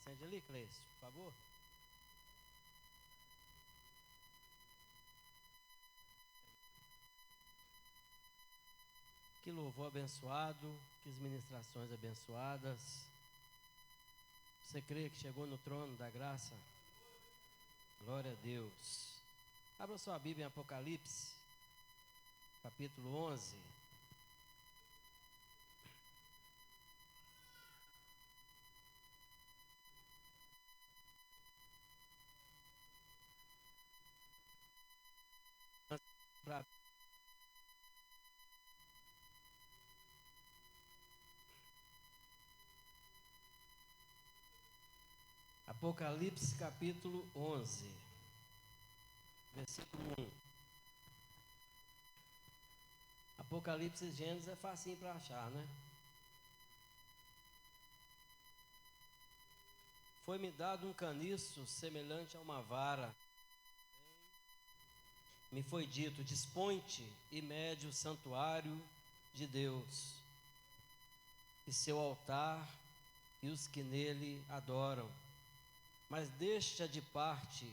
Acende ali, Cleice, por favor. Que louvor abençoado, que ministrações abençoadas. Você crê que chegou no trono da graça? Glória a Deus. Abra sua Bíblia em Apocalipse, capítulo 11. Pra- Apocalipse, capítulo 11, versículo 1. Apocalipse e Gênesis é facinho para achar, né? Foi-me dado um caniço semelhante a uma vara. Me foi dito: dispõe-te e mede o santuário de Deus, e seu altar, e os que nele adoram. Mas deixa de parte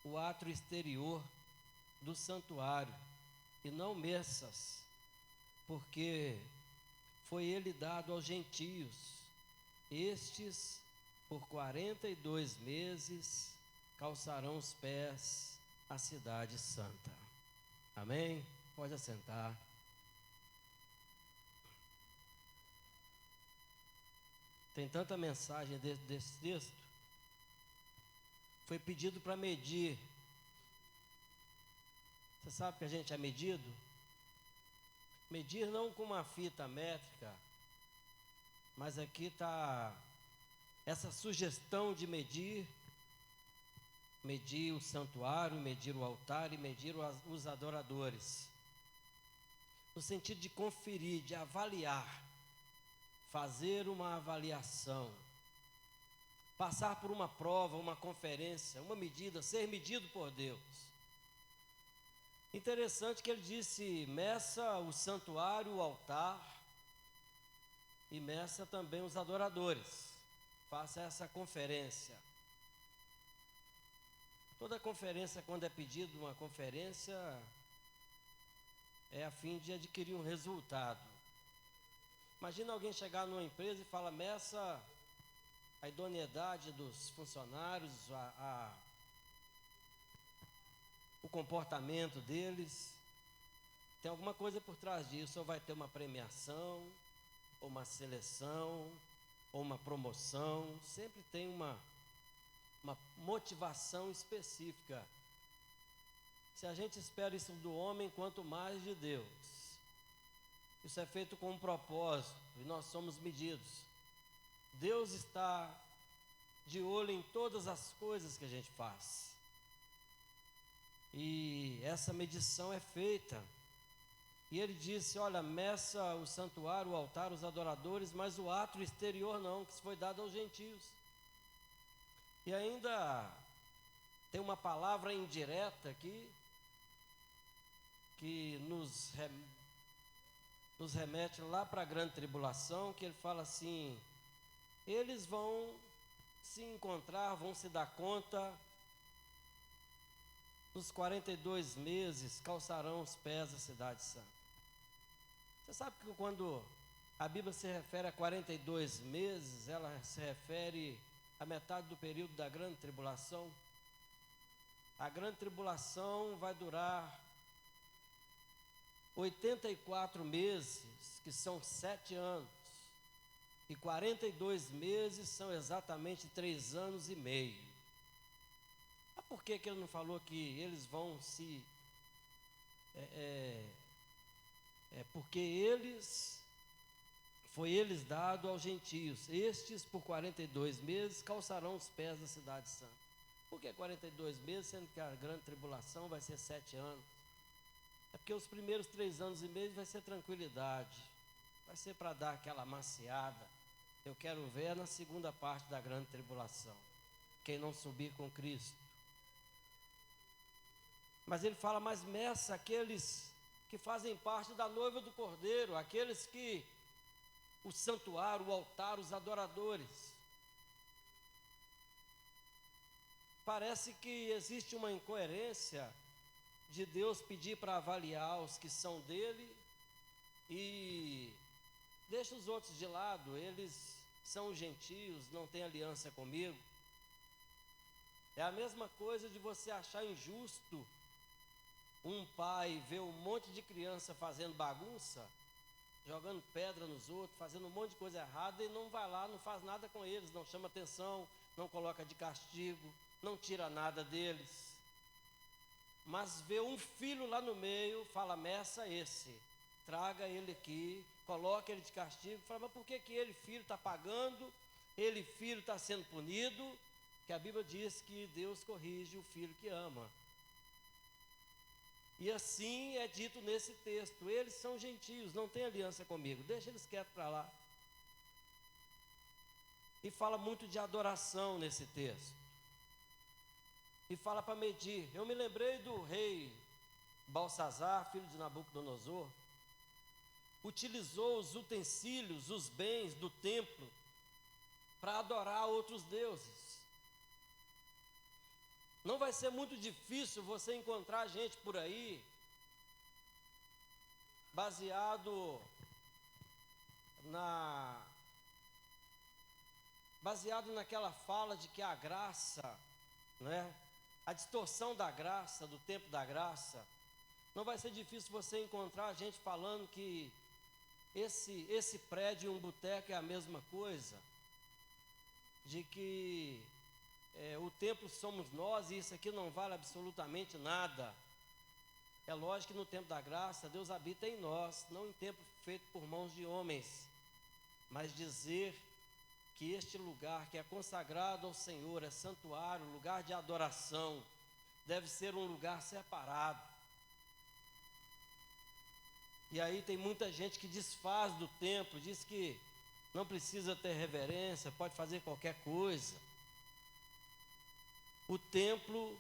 o átrio exterior do santuário, e não meças, porque foi ele dado aos gentios. Estes, por 42 meses, calçarão os pés à cidade santa. Amém? Pode assentar. Tem tanta mensagem desse texto. Foi pedido para medir. Você sabe que a gente é medido? Medir não com uma fita métrica, mas aqui está essa sugestão de medir o santuário, medir o altar e medir os adoradores. No sentido de conferir, de avaliar, fazer uma avaliação, passar por uma prova, uma conferência, uma medida, ser medido por Deus. Interessante que ele disse: meça o santuário, o altar, e meça também os adoradores. Faça essa conferência. Toda conferência, quando é pedido uma conferência, é a fim de adquirir um resultado. Imagina alguém chegar numa empresa e falar: meça a idoneidade dos funcionários, o comportamento deles. Tem alguma coisa por trás disso, ou vai ter uma premiação, ou uma seleção, ou uma promoção. Sempre tem uma motivação específica. Se a gente espera isso do homem, quanto mais de Deus. Isso é feito com um propósito, e nós somos medidos. Deus está de olho em todas as coisas que a gente faz. E essa medição é feita. E ele disse: olha, meça o santuário, o altar, os adoradores, mas o átrio exterior não, que foi dado aos gentios. E ainda tem uma palavra indireta aqui, que nos remete lá para a grande tribulação, que ele fala assim: eles vão se encontrar, vão se dar conta, nos 42 meses calçarão os pés da cidade santa. Você sabe que quando a Bíblia se refere a 42 meses, ela se refere à metade do período da grande tribulação. A grande tribulação vai durar 84 meses, que são 7 anos, e 42 meses são exatamente 3 anos e meio. Mas por que ele não falou que eles vão se... porque foi eles dado aos gentios. Estes, por 42 meses, calçarão os pés da cidade santa. Por que 42 meses, sendo que a grande tribulação vai ser 7 anos? É porque os primeiros 3 anos e meio vai ser tranquilidade, vai ser para dar aquela maciada. Eu quero ver na segunda parte da grande tribulação, quem não subir com Cristo. Mas ele fala: mas meça aqueles que fazem parte da noiva do Cordeiro, aqueles que o santuário, o altar, os adoradores. Parece que existe uma incoerência de Deus pedir para avaliar os que são dele e deixa os outros de lado, eles são gentios, não têm aliança comigo. É a mesma coisa de você achar injusto um pai ver um monte de criança fazendo bagunça, jogando pedra nos outros, fazendo um monte de coisa errada e não vai lá, não faz nada com eles, não chama atenção, não coloca de castigo, não tira nada deles. Mas vê um filho lá no meio, fala, meça esse, traga ele aqui, coloca ele de castigo, fala, mas por que ele, filho, está pagando, ele, filho, está sendo punido? Que a Bíblia diz que Deus corrige o filho que ama. E assim é dito nesse texto, eles são gentios, não têm aliança comigo, deixa eles quietos para lá. E fala muito de adoração nesse texto. E fala para medir. Eu me lembrei do rei Balsazar, filho de Nabucodonosor, utilizou os utensílios, os bens do templo, para adorar outros deuses. Não vai ser muito difícil você encontrar gente por aí, baseado naquela fala de que a graça, né, a distorção da graça, do tempo da graça, não vai ser difícil você encontrar gente falando que esse prédio e um boteco é a mesma coisa, de que o templo somos nós e isso aqui não vale absolutamente nada. É lógico que no tempo da graça Deus habita em nós, não em templo feito por mãos de homens, mas dizer que este lugar que é consagrado ao Senhor, é santuário, lugar de adoração, deve ser um lugar separado. E aí tem muita gente que desfaz do templo, diz que não precisa ter reverência, pode fazer qualquer coisa. O templo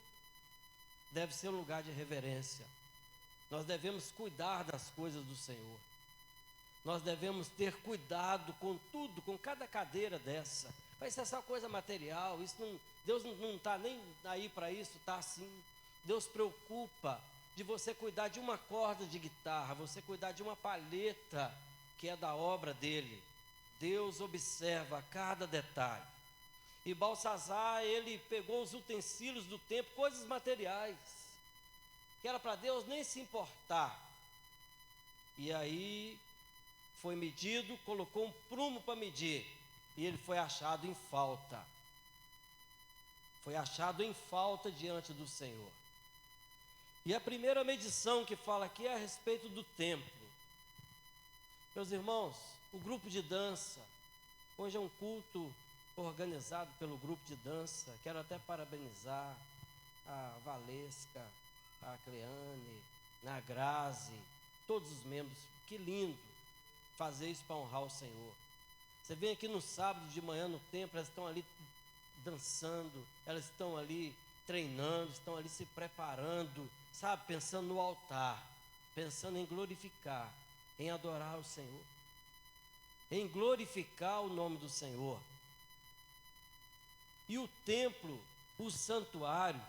deve ser um lugar de reverência. Nós devemos cuidar das coisas do Senhor. Nós devemos ter cuidado com tudo, com cada cadeira dessa. Vai ser só coisa material, isso não, Deus não está nem aí para isso, está assim. Deus preocupa de você cuidar de uma corda de guitarra, você cuidar de uma palheta que é da obra dele. Deus observa cada detalhe. E Balsazar, ele pegou os utensílios do templo, coisas materiais, que era para Deus nem se importar. E aí foi medido, colocou um prumo para medir, e ele foi achado em falta. Foi achado em falta diante do Senhor. E a primeira medição que fala aqui é a respeito do templo. Meus irmãos, o grupo de dança, hoje é um culto organizado pelo grupo de dança. Quero até parabenizar a Valesca, a Cleane, a Grazi, todos os membros. Que lindo fazer isso para honrar o Senhor. Você vem aqui no sábado de manhã no templo, elas estão ali dançando, elas estão ali treinando, estão ali se preparando, sabe, pensando no altar, pensando em glorificar, em adorar o Senhor, em glorificar o nome do Senhor. E o templo, o santuário,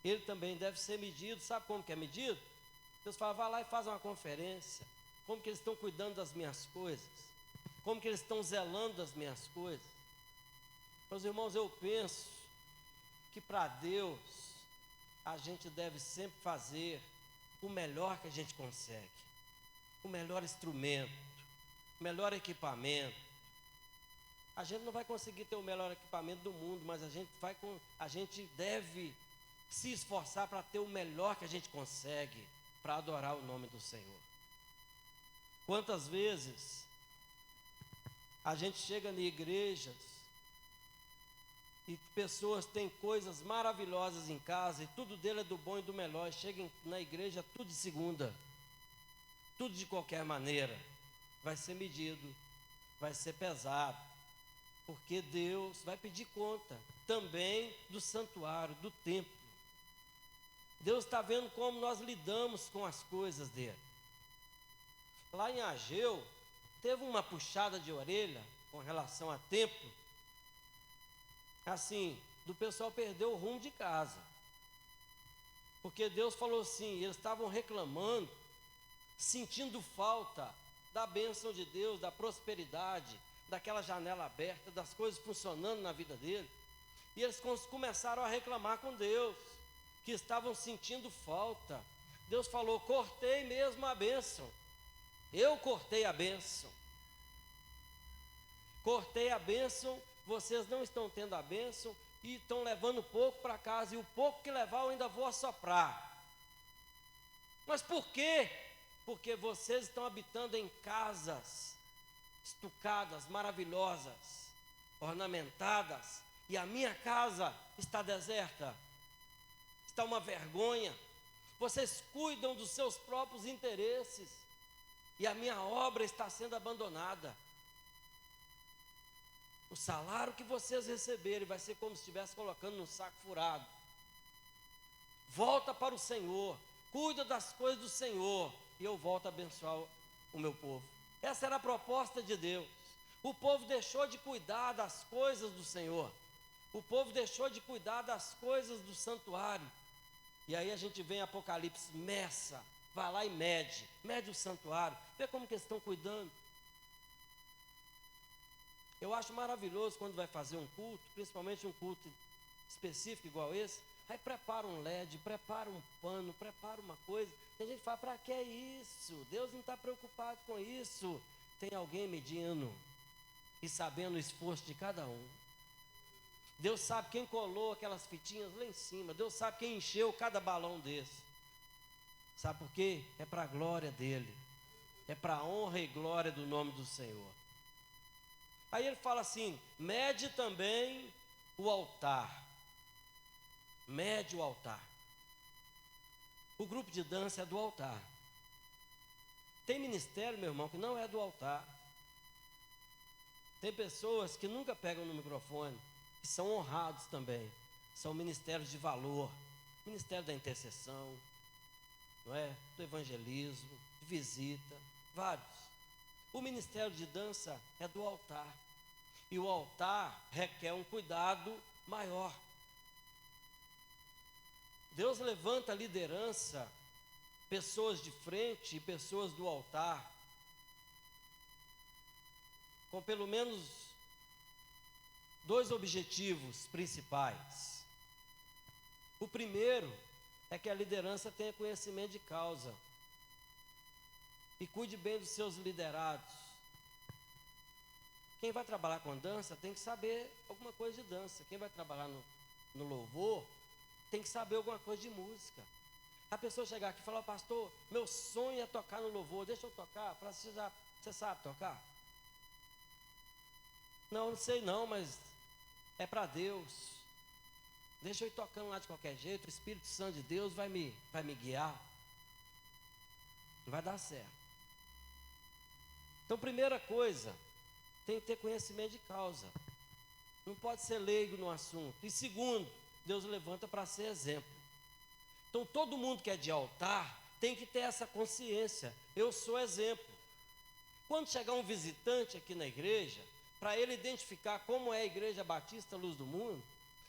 ele também deve ser medido. Sabe como que é medido? Deus fala, vai lá e faz uma conferência. Como que eles estão cuidando das minhas coisas? Como que eles estão zelando das minhas coisas? Meus irmãos, eu penso que para Deus a gente deve sempre fazer o melhor que a gente consegue. O melhor instrumento, o melhor equipamento. A gente não vai conseguir ter o melhor equipamento do mundo, mas a gente deve se esforçar para ter o melhor que a gente consegue para adorar o nome do Senhor. Quantas vezes a gente chega em igrejas e pessoas têm coisas maravilhosas em casa e tudo dele é do bom e do melhor, e chegam na igreja tudo de segunda, tudo de qualquer maneira, vai ser medido, vai ser pesado, porque Deus vai pedir conta também do santuário, do templo. Deus está vendo como nós lidamos com as coisas dele. Lá em Ageu, teve uma puxada de orelha com relação a templo. Assim, do pessoal perder o rumo de casa. Porque Deus falou assim, eles estavam reclamando, sentindo falta da bênção de Deus, da prosperidade, daquela janela aberta, das coisas funcionando na vida dele. E eles começaram a reclamar com Deus, que estavam sentindo falta. Deus falou, cortei mesmo a bênção. Eu cortei a bênção. Cortei a bênção, vocês não estão tendo a bênção e estão levando pouco para casa, e o pouco que levar eu ainda vou assoprar. Mas por quê? Porque vocês estão habitando em casas estucadas, maravilhosas, ornamentadas, e a minha casa está deserta, está uma vergonha. Vocês cuidam dos seus próprios interesses, e a minha obra está sendo abandonada. O salário que vocês receberem vai ser como se estivesse colocando num saco furado. Volta para o Senhor, cuida das coisas do Senhor, e eu volto a abençoar o meu povo. Essa era a proposta de Deus. O povo deixou de cuidar das coisas do Senhor. O povo deixou de cuidar das coisas do santuário. E aí a gente vem em Apocalipse, meça, vai lá e mede o santuário, vê como que eles estão cuidando. Eu acho maravilhoso quando vai fazer um culto, principalmente um culto específico igual esse, aí prepara um LED, prepara um pano, prepara uma coisa. Tem gente que fala, para que é isso? Deus não está preocupado com isso. Tem alguém medindo e sabendo o esforço de cada um. Deus sabe quem colou aquelas fitinhas lá em cima. Deus sabe quem encheu cada balão desse. Sabe por quê? É para a glória dele. É para a honra e glória do nome do Senhor. Aí ele fala assim, mede também o altar. Mede o altar. O grupo de dança é do altar. Tem ministério, meu irmão, que não é do altar. Tem pessoas que nunca pegam no microfone, que são honrados também. São ministérios de valor. Ministério da intercessão, não é? Do evangelismo, de visita, vários. O ministério de dança é do altar. E o altar requer um cuidado maior. Deus levanta liderança, pessoas de frente e pessoas do altar, com pelo menos 2 objetivos principais. O primeiro é que a liderança tenha conhecimento de causa e cuide bem dos seus liderados. Quem vai trabalhar com dança tem que saber alguma coisa de dança. Quem vai trabalhar no louvor tem que saber alguma coisa de música. A pessoa chegar aqui e falar, pastor, meu sonho é tocar no louvor, deixa eu tocar. Fala, você sabe tocar? Não sei não, mas é para Deus. Deixa eu ir tocando lá de qualquer jeito, o Espírito Santo de Deus vai me guiar. Não vai dar certo. Então, primeira coisa, tem que ter conhecimento de causa. Não pode ser leigo no assunto. E segundo, Deus levanta para ser exemplo. Então, todo mundo que é de altar tem que ter essa consciência. Eu sou exemplo. Quando chegar um visitante aqui na igreja, para ele identificar como é a Igreja Batista Luz do Mundo,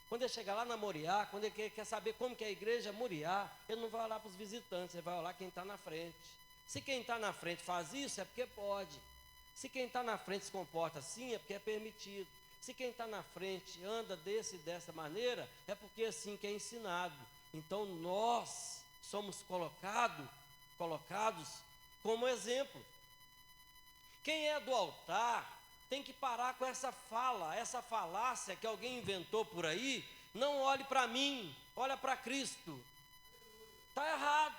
quando ele chegar lá na Moriá, quando ele quer saber como que é a igreja Moriá, ele não vai olhar para os visitantes, ele vai olhar quem está na frente. Se quem está na frente faz isso, é porque pode. Se quem está na frente se comporta assim, é porque é permitido. Se quem está na frente anda dessa maneira, é porque é assim que é ensinado. Então nós somos colocados como exemplo. Quem é do altar tem que parar com essa falácia que alguém inventou por aí. Não olhe para mim, olha para Cristo. Está errado.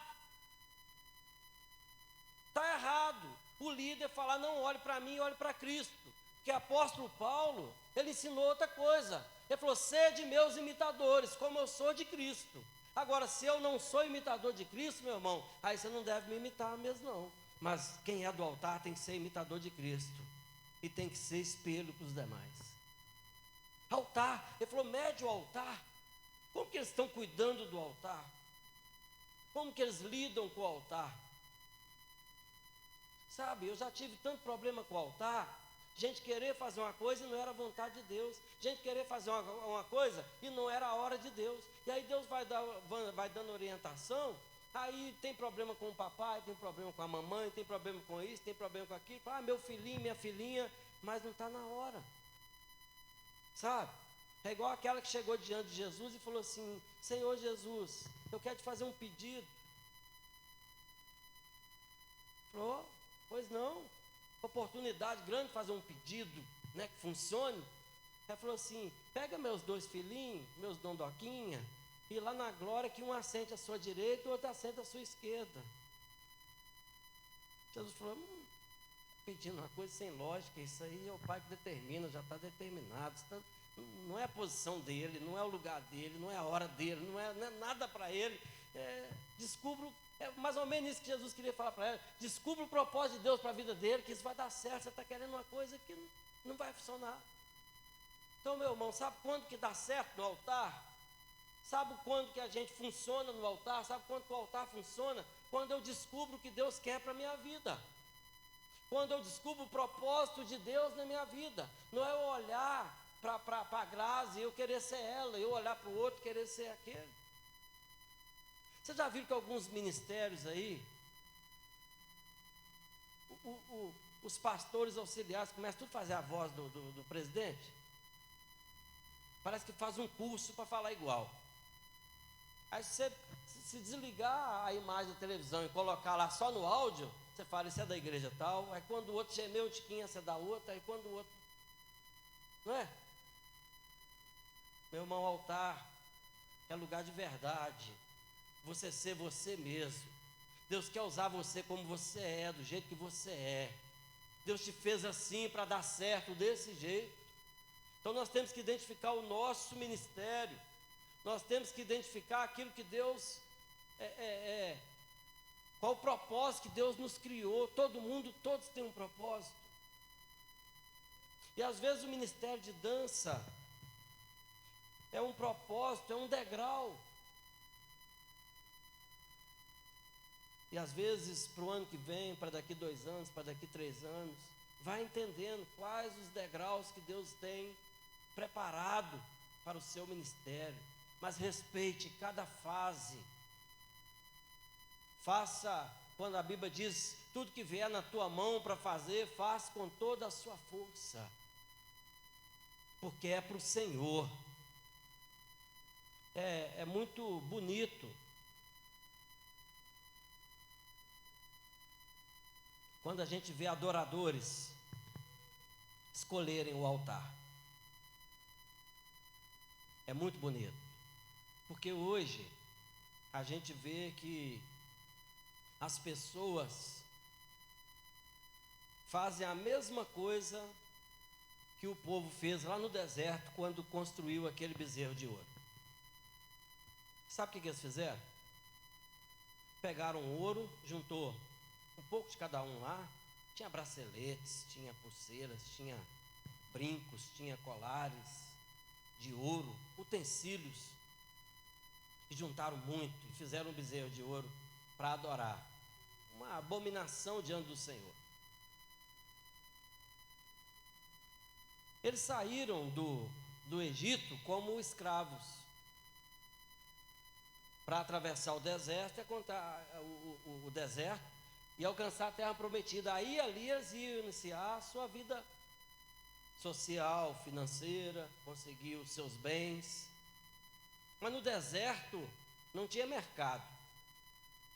Está errado o líder falar, não olhe para mim, olhe para Cristo. Porque o apóstolo Paulo, ele ensinou outra coisa. Ele falou, sede meus imitadores, como eu sou de Cristo. Agora, se eu não sou imitador de Cristo, meu irmão, aí você não deve me imitar mesmo não. Mas quem é do altar tem que ser imitador de Cristo. E tem que ser espelho para os demais. Altar, ele falou, mede o altar. Como que eles estão cuidando do altar? Como que eles lidam com o altar? Sabe, eu já tive tanto problema com o altar. Gente querer fazer uma coisa e não era a vontade de Deus. Gente querer fazer uma coisa e não era a hora de Deus. E aí Deus vai dando orientação. Aí tem problema com o papai, tem problema com a mamãe, tem problema com isso, tem problema com aquilo. Ah, meu filhinho, minha filhinha, mas não está na hora. Sabe? É igual aquela que chegou diante de Jesus e falou assim: Senhor Jesus, eu quero te fazer um pedido. Falou, pois não. Oportunidade grande de fazer um pedido, né, que funcione. Ela falou assim: pega meus 2 filhinhos, meus dondoquinha, e lá na glória que um assente à sua direita e o outro assente à sua esquerda. Jesus falou: pedindo uma coisa sem lógica, isso aí é o Pai que determina, já está determinado. Não é a posição dele, não é o lugar dele, não é a hora dele, não é nada para ele. Descubro, é mais ou menos isso que Jesus queria falar para ela. Descubra o propósito de Deus para a vida dele, que isso vai dar certo. Você está querendo uma coisa que não vai funcionar. Então, meu irmão, sabe quando que dá certo no altar? Sabe quando que a gente funciona no altar? Sabe quando que o altar funciona? Quando eu descubro o que Deus quer para a minha vida. Quando eu descubro o propósito de Deus na minha vida. Não é eu olhar para a Grazi e eu querer ser ela, eu olhar para o outro e querer ser aquele. Você já viu que alguns ministérios aí, os pastores auxiliares começam tudo a fazer a voz do presidente? Parece que faz um curso para falar igual. Aí se desligar a imagem da televisão e colocar lá só no áudio, você fala, isso é da igreja tal. Aí quando o outro gemeu um tiquinho, essa é da outra. Aí quando o outro... Não é? Meu irmão, altar é lugar de verdade. Você ser você mesmo. Deus quer usar você como você é, do jeito que você é. Deus te fez assim para dar certo desse jeito. Então nós temos que identificar o nosso ministério. Nós temos que identificar aquilo que Deus qual o propósito que Deus nos criou. Todos têm um propósito. E às vezes o ministério de dança é um propósito, é um degrau. E às vezes para o ano que vem, para daqui 2 anos, para daqui 3 anos, vai entendendo quais os degraus que Deus tem preparado para o seu ministério. Mas respeite cada fase. Faça, quando a Bíblia diz, tudo que vier na tua mão para fazer, faça com toda a sua força. Porque é para o Senhor. É muito bonito quando a gente vê adoradores escolherem o altar. É muito bonito. Porque hoje a gente vê que as pessoas fazem a mesma coisa que o povo fez lá no deserto quando construiu aquele bezerro de ouro. Sabe o que eles fizeram? Pegaram ouro, juntou um pouco de cada um lá. Tinha braceletes, tinha pulseiras, tinha brincos, tinha colares de ouro, utensílios. E juntaram muito e fizeram um bezerro de ouro para adorar. Uma abominação diante do Senhor. Eles saíram do Egito como escravos para atravessar o deserto, o deserto e alcançar a terra prometida. Aí ali eles iam iniciar a sua vida social, financeira, conseguir os seus bens. Mas no deserto não tinha mercado.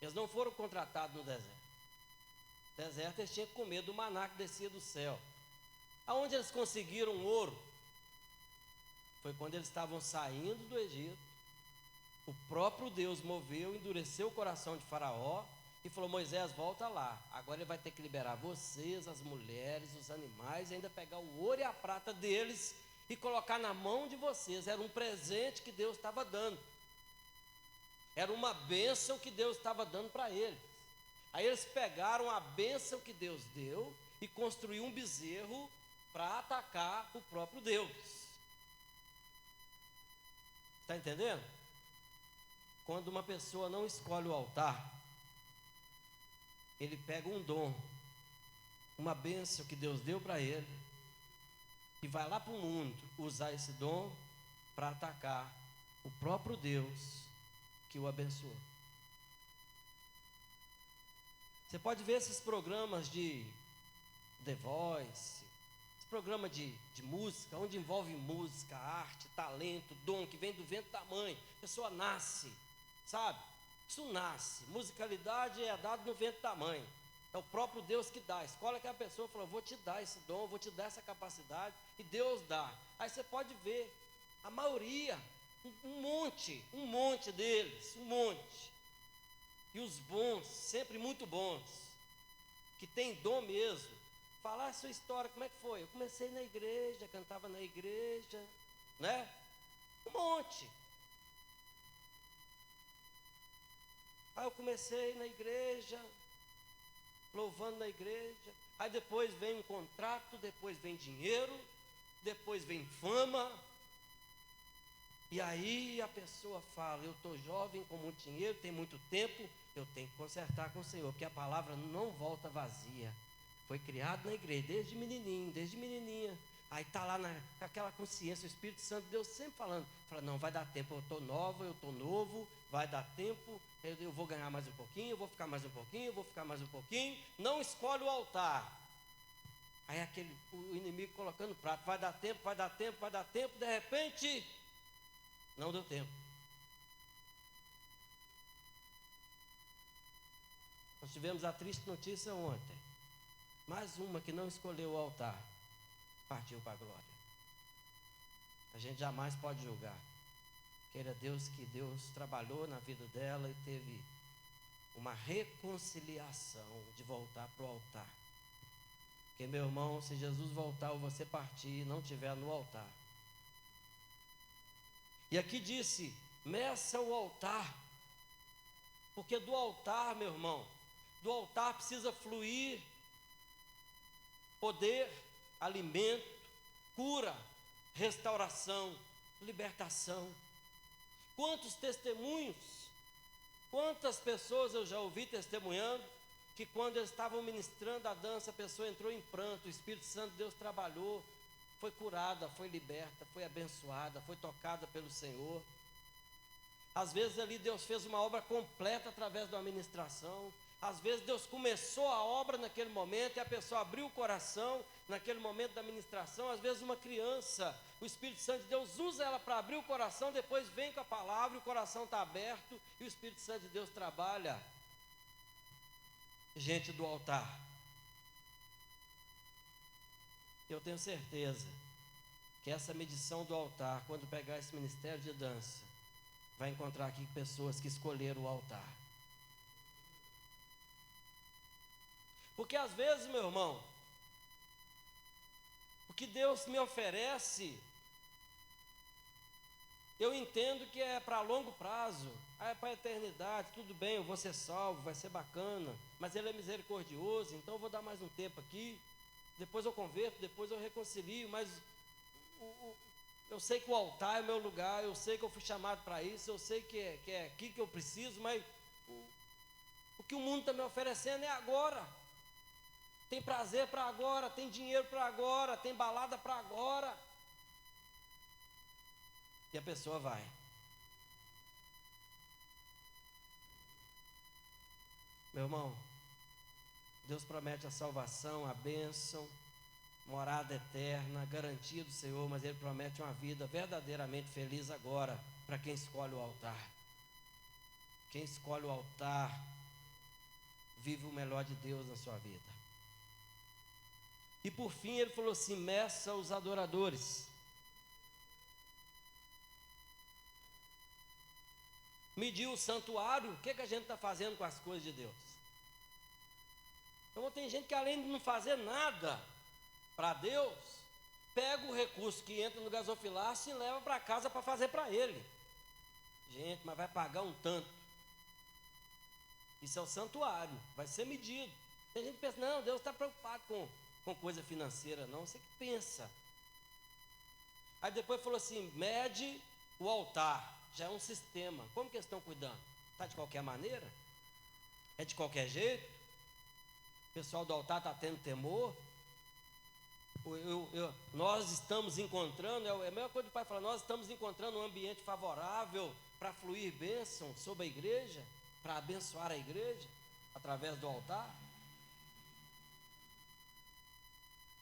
Eles não foram contratados no deserto. No deserto eles tinham que comer do maná que descia do céu. Aonde eles conseguiram ouro? Foi quando eles estavam saindo do Egito. O próprio Deus moveu, endureceu o coração de Faraó e falou: Moisés, volta lá. Agora ele vai ter que liberar vocês, as mulheres, os animais, e ainda pegar o ouro e a prata deles e colocar na mão de vocês. Era um presente que Deus estava dando. Era uma bênção que Deus estava dando para eles. Aí eles pegaram a bênção que Deus deu e construíram um bezerro para atacar o próprio Deus. Está entendendo? Quando uma pessoa não escolhe o altar, ele pega um dom, uma bênção que Deus deu para ele, que vai lá para o mundo usar esse dom para atacar o próprio Deus que o abençoou. Você pode ver esses programas de The Voice, esse programa de música, onde envolve música, arte, talento, dom, que vem do ventre da mãe. A pessoa nasce, sabe? Isso nasce. Musicalidade é dado no ventre da mãe. É o próprio Deus que dá. A escola que a pessoa fala, vou te dar esse dom, vou te dar essa capacidade, e Deus dá. Aí você pode ver, a maioria, um monte deles, um monte. E os bons, sempre muito bons, que tem dom mesmo, falar a sua história, como é que foi? Eu comecei na igreja, cantava na igreja, né? Um monte. Aí eu comecei na igreja, louvando na igreja, aí depois vem um contrato, depois vem dinheiro, depois vem fama, e aí a pessoa fala, eu estou jovem, com muito dinheiro, tem muito tempo, eu tenho que consertar com o Senhor, porque a palavra não volta vazia. Foi criado na igreja, desde menininho, desde menininha. Aí está lá com aquela consciência, o Espírito Santo, Deus sempre falando, fala, não, vai dar tempo, eu estou nova, eu estou novo, vai dar tempo, eu vou ganhar mais um pouquinho, eu vou ficar mais um pouquinho, eu vou ficar mais um pouquinho, não escolhe o altar. Aí o inimigo colocando prato, vai dar tempo, vai dar tempo, vai dar tempo, de repente, não deu tempo. Nós tivemos a triste notícia ontem, mais uma que não escolheu o altar, partiu para a glória. A gente jamais pode julgar. Queira Deus que Deus trabalhou na vida dela e teve uma reconciliação de voltar para o altar. Porque, meu irmão, se Jesus voltar ou você partir e não estiver no altar. E aqui disse, meça o altar. Porque do altar, meu irmão, do altar precisa fluir poder, alimento, cura, restauração, libertação. Quantos testemunhos, quantas pessoas eu já ouvi testemunhando, que quando eles estavam ministrando a dança, a pessoa entrou em pranto, o Espírito Santo de Deus trabalhou, foi curada, foi liberta, foi abençoada, foi tocada pelo Senhor. Às vezes ali Deus fez uma obra completa através da ministração. Às vezes Deus começou a obra naquele momento e a pessoa abriu o coração naquele momento da ministração. Às vezes uma criança, o Espírito Santo de Deus usa ela para abrir o coração, depois vem com a palavra, o coração está aberto e o Espírito Santo de Deus trabalha. Gente do altar, eu tenho certeza que essa medição do altar, quando pegar esse ministério de dança, vai encontrar aqui pessoas que escolheram o altar. Porque às vezes, meu irmão, o que Deus me oferece, eu entendo que é para longo prazo, é para a eternidade, tudo bem, eu vou ser salvo, vai ser bacana, mas Ele é misericordioso, então eu vou dar mais um tempo aqui, depois eu converto, depois eu reconcilio, mas eu sei que o altar é o meu lugar, eu sei que eu fui chamado para isso, eu sei que é aqui que eu preciso, mas o que o mundo está me oferecendo é agora. Tem prazer para agora, tem dinheiro para agora, tem balada para agora. E a pessoa vai. Meu irmão, Deus promete a salvação, a bênção, morada eterna, garantia do Senhor, mas Ele promete uma vida verdadeiramente feliz agora, para quem escolhe o altar. Quem escolhe o altar, vive o melhor de Deus na sua vida. E por fim ele falou assim, meça os adoradores. Mediu o santuário, o que a gente está fazendo com as coisas de Deus? Então tem gente que além de não fazer nada para Deus, pega o recurso que entra no gasofilácio e leva para casa para fazer para ele. Gente, mas vai pagar um tanto. Isso é o santuário, vai ser medido. Tem gente que pensa, não, Deus está preocupado com coisa financeira, não, você que pensa. Aí depois falou assim, mede o altar, já é um sistema. Como que eles estão cuidando? Está de qualquer maneira? É de qualquer jeito? O pessoal do altar está tendo temor? Nós estamos encontrando, é a mesma coisa do pai falar, nós estamos encontrando um ambiente favorável para fluir bênção sobre a igreja, para abençoar a igreja, através do altar.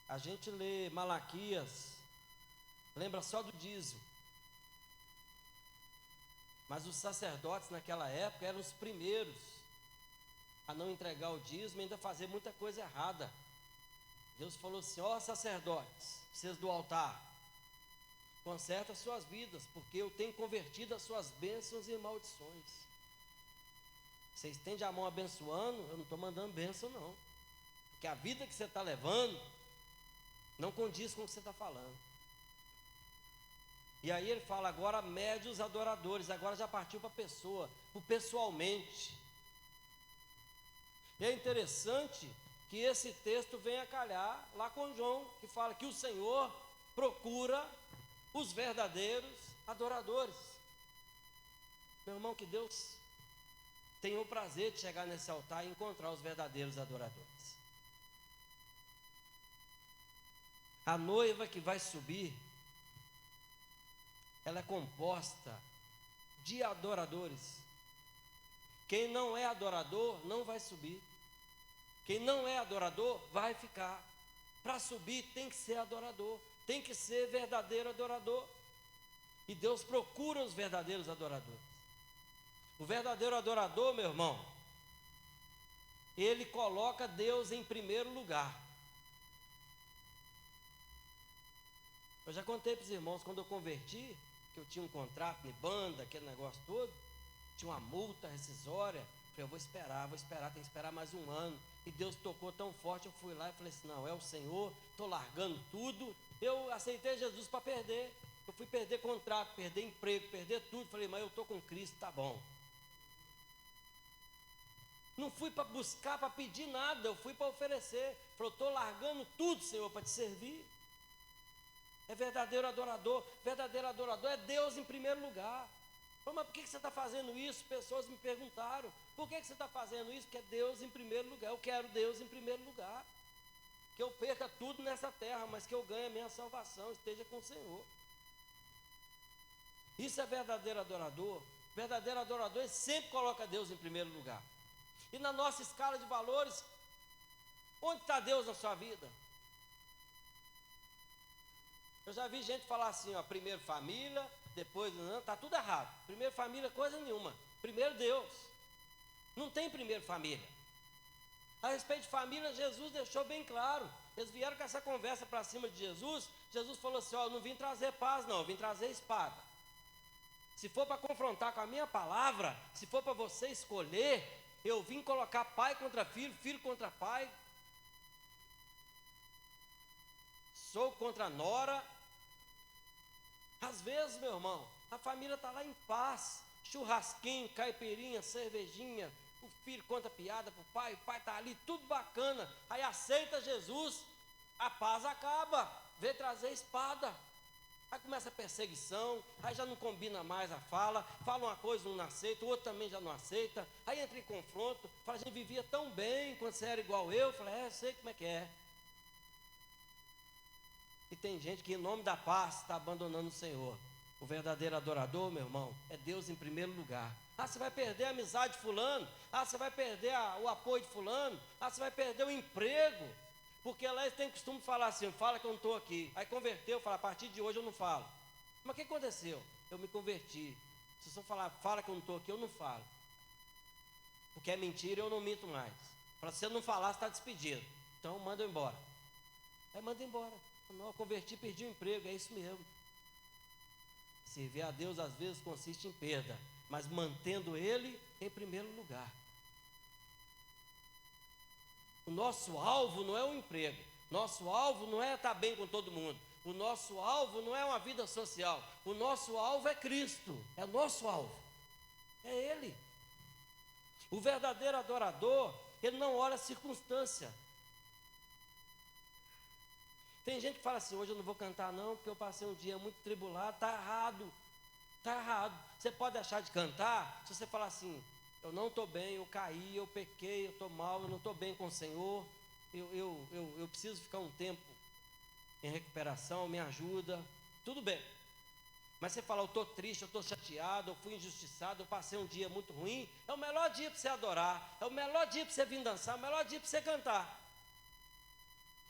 A gente lê Malaquias, lembra só do dízimo. Mas os sacerdotes naquela época eram os primeiros a não entregar o dízimo e ainda fazer muita coisa errada. Deus falou assim: ó sacerdotes, vocês do altar, conserta as suas vidas, porque eu tenho convertido as suas bênçãos em maldições. Você estende a mão abençoando, eu não estou mandando bênção não, porque a vida que você está levando não condiz com o que você está falando. E aí ele fala agora, mede os adoradores, agora já partiu para a pessoa, para o pessoalmente. E é interessante que esse texto venha calhar lá com João, que fala que o Senhor procura os verdadeiros adoradores. Meu irmão, que Deus tenha o prazer de chegar nesse altar e encontrar os verdadeiros adoradores. A noiva que vai subir, ela é composta de adoradores. Quem não é adorador não vai subir. Quem não é adorador vai ficar. Para subir tem que ser adorador, tem que ser verdadeiro adorador. E Deus procura os verdadeiros adoradores. O verdadeiro adorador, meu irmão, ele coloca Deus em primeiro lugar. Eu já contei para os irmãos, quando eu converti, que eu tinha um contrato de banda, aquele negócio todo, tinha uma multa rescisória. Falei, eu vou esperar, tem que esperar mais um ano. E Deus tocou tão forte, eu fui lá e falei assim, não, é o Senhor, estou largando tudo. Eu aceitei Jesus para perder. Eu fui perder contrato, perder emprego, perder tudo. Falei, mas eu estou com Cristo, tá bom. Não fui para buscar, para pedir nada, eu fui para oferecer. Falei, eu estou largando tudo, Senhor, para te servir. É verdadeiro adorador. Verdadeiro adorador é Deus em primeiro lugar. Mas por que você está fazendo isso? Pessoas me perguntaram, por que você está fazendo isso? Porque é Deus em primeiro lugar. Eu quero Deus em primeiro lugar. Que eu perca tudo nessa terra, mas que eu ganhe a minha salvação, esteja com o Senhor. Isso é verdadeiro adorador. Verdadeiro adorador, ele sempre coloca Deus em primeiro lugar. E na nossa escala de valores, onde está Deus na sua vida? Eu já vi gente falar assim, ó, primeiro família, depois não, está tudo errado. Primeiro família, coisa nenhuma. Primeiro Deus. Não tem primeiro família. A respeito de família, Jesus deixou bem claro. Eles vieram com essa conversa para cima de Jesus. Jesus falou assim, ó, eu não vim trazer paz não, eu vim trazer espada. Se for para confrontar com a minha palavra, se for para você escolher, eu vim colocar pai contra filho, filho contra pai, sou contra nora. Às vezes, meu irmão, a família está lá em paz, churrasquinho, caipirinha, cervejinha, o filho conta piada para o pai está ali, tudo bacana, aí aceita Jesus, a paz acaba, vem trazer espada, aí começa a perseguição, aí já não combina mais a fala uma coisa, um não aceita, o outro também já não aceita, aí entra em confronto, fala, a gente vivia tão bem quando você era igual eu sei como é que é. E tem gente que em nome da paz está abandonando o Senhor. O verdadeiro adorador, meu irmão, é Deus em primeiro lugar. Você vai perder a amizade de fulano. Você vai perder o apoio de fulano. Você vai perder o emprego. Porque lá eles têm costume de falar assim, fala que eu não estou aqui. Aí converteu, fala, a partir de hoje eu não falo. Mas o que aconteceu? Eu me converti. Se você falar, fala que eu não estou aqui, eu não falo. Porque é mentira, eu não minto mais. Para você não falar, você está despedido. Então manda eu embora. Aí manda embora. Não, eu converti, perdi o emprego, é isso mesmo. Servir a Deus às vezes consiste em perda, mas mantendo Ele em primeiro lugar. O nosso alvo não é o emprego, nosso alvo não é estar bem com todo mundo, o nosso alvo não é uma vida social, o nosso alvo é Cristo, é nosso alvo, é Ele. O verdadeiro adorador, ele não olha a circunstância. Tem gente que fala assim, hoje eu não vou cantar não, porque eu passei um dia muito tribulado. Está errado, está errado. Você pode deixar de cantar, se você falar assim, eu não estou bem, eu caí, eu pequei, eu estou mal, eu não estou bem com o Senhor, eu preciso ficar um tempo em recuperação, me ajuda, tudo bem. Mas você fala, eu estou triste, eu estou chateado, eu fui injustiçado, eu passei um dia muito ruim, é o melhor dia para você adorar, é o melhor dia para você vir dançar, é o melhor dia para você cantar.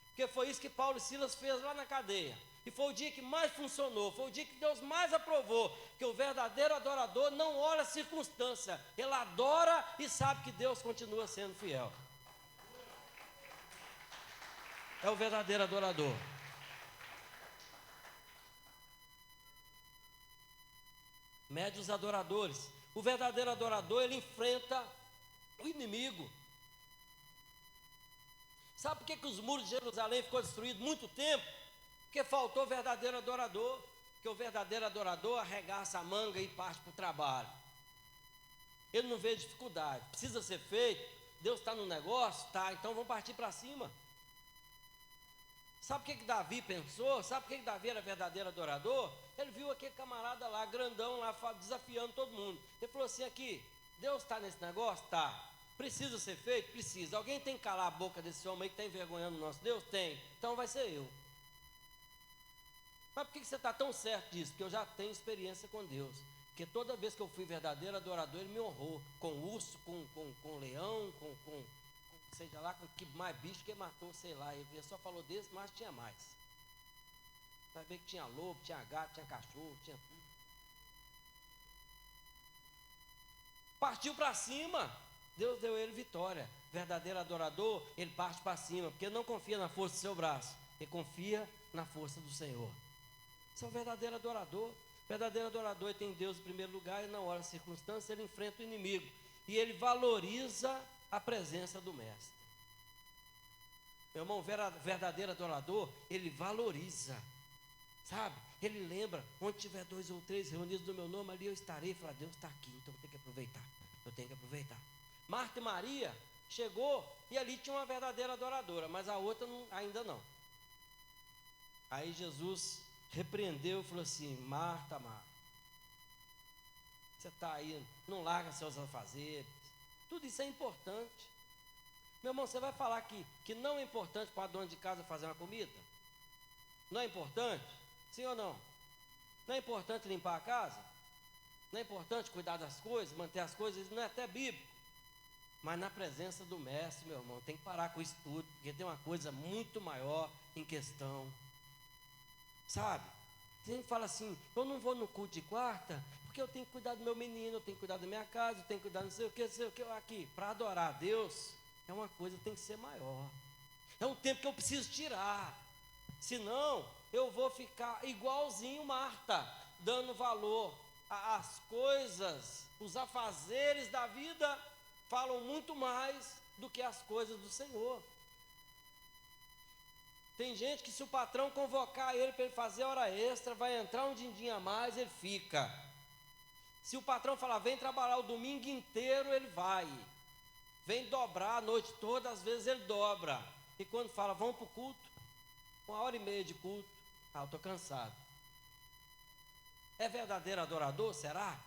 Porque foi isso que Paulo e Silas fez lá na cadeia. E foi o dia que mais funcionou, foi o dia que Deus mais aprovou, que o verdadeiro adorador não olha a circunstância, ele adora e sabe que Deus continua sendo fiel. É o verdadeiro adorador. Mede os adoradores. O verdadeiro adorador, ele enfrenta o inimigo. Sabe por que os muros de Jerusalém ficou destruídos muito tempo? Porque faltou o verdadeiro adorador. Porque o verdadeiro adorador arregaça a manga e parte para o trabalho. Ele não vê dificuldade. Precisa ser feito. Deus está no negócio? Tá, então vamos partir para cima. Sabe o que Davi pensou? Sabe por que Davi era verdadeiro adorador? Ele viu aquele camarada lá, grandão lá, desafiando todo mundo. Ele falou assim, aqui, Deus está nesse negócio? Tá. Precisa ser feito? Precisa. Alguém tem que calar a boca desse homem aí que está envergonhando o nosso Deus? Tem. Então vai ser eu. Mas por que você está tão certo disso? Porque eu já tenho experiência com Deus. Porque toda vez que eu fui verdadeiro adorador, Ele me honrou. Com urso, com leão, com seja lá, com que mais bicho que ele matou, sei lá. Ele só falou desse, mas tinha mais. Vai ver que tinha lobo, tinha gato, tinha cachorro, tinha tudo. Partiu para cima. Deus deu ele vitória. Verdadeiro adorador, ele parte para cima, porque ele não confia na força do seu braço, ele confia na força do Senhor. Esse é o verdadeiro adorador. O verdadeiro adorador, ele tem Deus em primeiro lugar, e na hora da circunstância ele enfrenta o inimigo. E ele valoriza a presença do mestre. Meu irmão, verdadeiro adorador, ele valoriza, sabe? Ele lembra, onde tiver 2 ou 3 reunidos no meu nome, ali eu estarei. Fala, Deus está aqui, então eu tenho que aproveitar. Eu tenho que aproveitar. Marta e Maria chegou e ali tinha uma verdadeira adoradora, mas a outra ainda não. Aí Jesus repreendeu e falou assim, Marta, Marta, você está aí, não larga seus afazeres, tudo isso é importante. Meu irmão, você vai falar que não é importante para a dona de casa fazer uma comida? Não é importante? Sim ou não? Não é importante limpar a casa? Não é importante cuidar das coisas, manter as coisas? Isso não é até bíblico. Mas na presença do mestre, meu irmão, tem que parar com isso tudo, porque tem uma coisa muito maior em questão. Sabe? Tem gente que fala assim, eu não vou no culto de quarta, porque eu tenho que cuidar do meu menino, eu tenho que cuidar da minha casa, eu tenho que cuidar não sei o que. Aqui, para adorar a Deus, é uma coisa que tem que ser maior. É um tempo que eu preciso tirar. Senão, eu vou ficar igualzinho Marta, dando valor às coisas, os afazeres da vida falam muito mais do que as coisas do Senhor. Tem gente que se o patrão convocar ele para ele fazer hora extra, vai entrar um din-din a mais, ele fica. Se o patrão falar, vem trabalhar o domingo inteiro, ele vai. Vem dobrar a noite toda, às vezes ele dobra. E quando fala, vamos para o culto, 1h30 de culto, eu estou cansado. É verdadeiro adorador, será?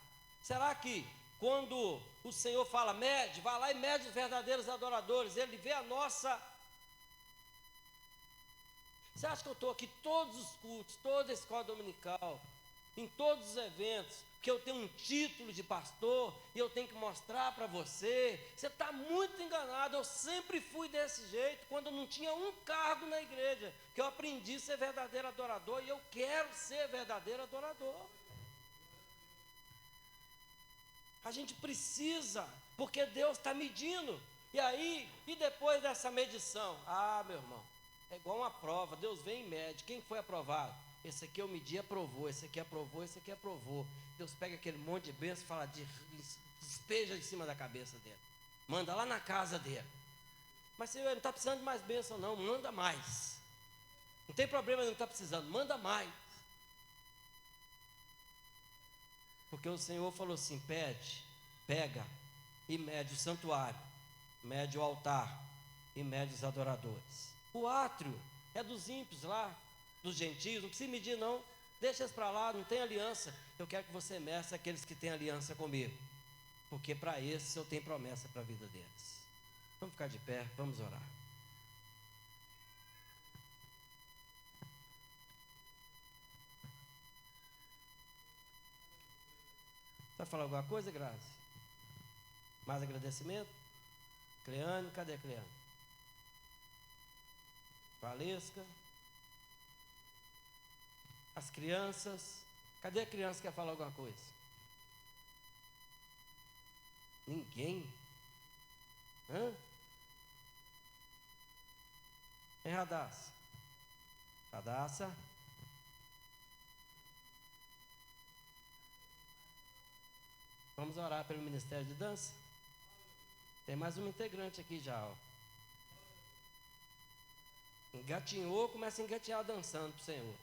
Será que quando o Senhor fala, mede, vai lá e mede os verdadeiros adoradores, ele vê a nossa... Você acha que eu estou aqui todos os cultos, toda a escola dominical, em todos os eventos, que eu tenho um título de pastor e eu tenho que mostrar para você? Você está muito enganado. Eu sempre fui desse jeito, quando eu não tinha um cargo na igreja, que eu aprendi a ser verdadeiro adorador, e eu quero ser verdadeiro adorador. A gente precisa, porque Deus está medindo. E aí, e depois dessa medição? Meu irmão, é igual uma prova. Deus vem e mede. Quem foi aprovado? Esse aqui eu medi e aprovou. Esse aqui aprovou, esse aqui aprovou. Deus pega aquele monte de bênção e fala, despeja em cima da cabeça dele. Manda lá na casa dele. Mas Senhor, ele não está precisando de mais bênção não, manda mais. Não tem problema, ele não está precisando, manda mais. Porque o Senhor falou assim, pega e mede o santuário, mede o altar e mede os adoradores. O átrio é dos ímpios lá, dos gentios, não precisa medir não, deixa eles para lá, não tem aliança. Eu quero que você meça aqueles que têm aliança comigo, porque para esses eu tenho promessa para a vida deles. Vamos ficar de pé, vamos orar. Vai falar alguma coisa, Grazi? Mais agradecimento? Cleane, cadê a Cleane? Valesca? As crianças? Cadê a criança que quer falar alguma coisa? Ninguém? Hã? Hein, Radassa? Radassa? Vamos orar pelo Ministério de Dança? Tem mais um integrante aqui já, ó. Engatinhou, começa a engatinhar dançando pro Senhor.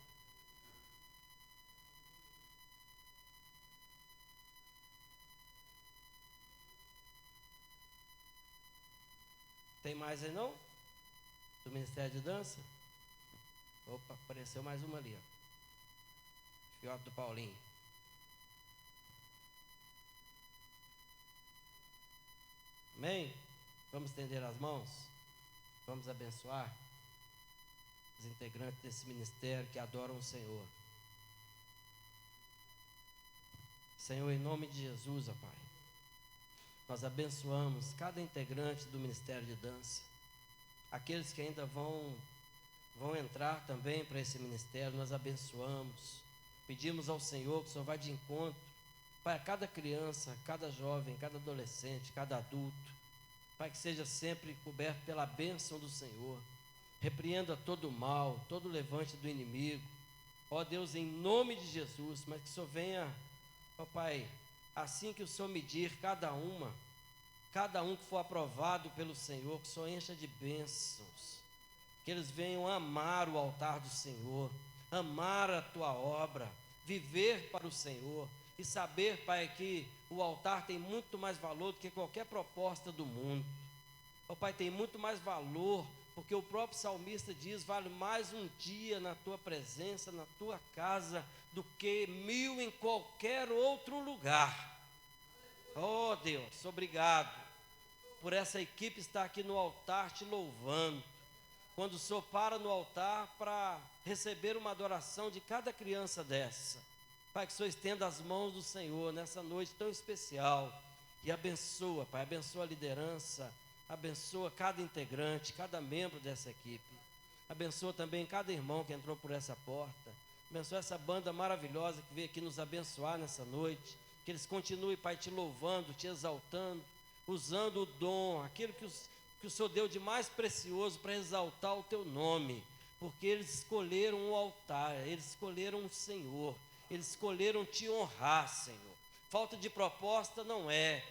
Tem mais aí não? Do Ministério de Dança? Opa, apareceu mais uma ali, ó. Filhote do Paulinho. Amém? Vamos estender as mãos? Vamos abençoar os integrantes desse ministério que adoram o Senhor. Senhor, em nome de Jesus, ó Pai, nós abençoamos cada integrante do Ministério de Dança. Aqueles que ainda vão entrar também para esse ministério, nós abençoamos. Pedimos ao Senhor que o Senhor vá de encontro para cada criança, cada jovem, cada adolescente, cada adulto. Pai, que seja sempre coberto pela bênção do Senhor. Repreenda todo o mal, todo o levante do inimigo. Ó Deus, em nome de Jesus, mas que o Senhor venha, ó Pai, assim que o Senhor medir cada um que for aprovado pelo Senhor, que o Senhor encha de bênçãos. Que eles venham amar o altar do Senhor, amar a tua obra, viver para o Senhor e saber, Pai, que o altar tem muito mais valor do que qualquer proposta do mundo. Ó Pai, tem muito mais valor, porque o próprio salmista diz: vale mais um dia na tua presença, na tua casa, do que 1000 em qualquer outro lugar. Oh Deus, obrigado por essa equipe estar aqui no altar te louvando. Quando o Senhor para no altar para receber uma adoração de cada criança dessa, Pai, que o Senhor estenda as mãos do Senhor nessa noite tão especial e abençoa, Pai, abençoa a liderança, abençoa cada integrante, cada membro dessa equipe, abençoa também cada irmão que entrou por essa porta, abençoa essa banda maravilhosa que veio aqui nos abençoar nessa noite, que eles continuem, Pai, te louvando, te exaltando, usando o dom, aquilo que o Senhor deu de mais precioso para exaltar o teu nome, porque eles escolheram o altar, eles escolheram o Senhor, eles escolheram te honrar, Senhor. Falta de proposta não é,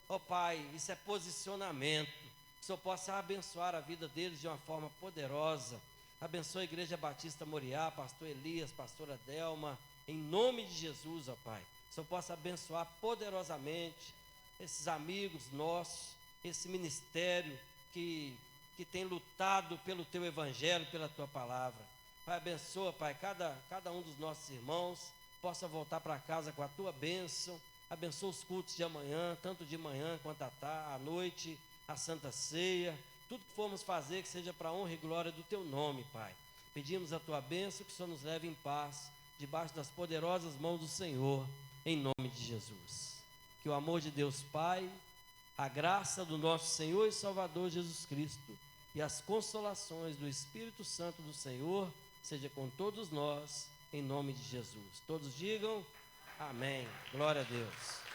ó Pai, isso é posicionamento. Que o Senhor possa abençoar a vida deles de uma forma poderosa. Abençoa a Igreja Batista Moriá, pastor Elias, pastora Delma, em nome de Jesus, ó Pai. Que o Senhor possa abençoar poderosamente esses amigos nossos, esse ministério que tem lutado pelo teu evangelho, pela tua palavra. Pai, abençoa, Pai, cada um dos nossos irmãos possa voltar para casa com a tua bênção. Abençoa os cultos de amanhã, tanto de manhã quanto à noite, a Santa Ceia, tudo que formos fazer que seja para a honra e glória do teu nome, Pai. Pedimos a tua bênção, que o Senhor nos leve em paz, debaixo das poderosas mãos do Senhor, em nome de Jesus. Que o amor de Deus Pai, a graça do nosso Senhor e Salvador Jesus Cristo e as consolações do Espírito Santo do Senhor seja com todos nós, em nome de Jesus. Todos digam amém. Glória a Deus.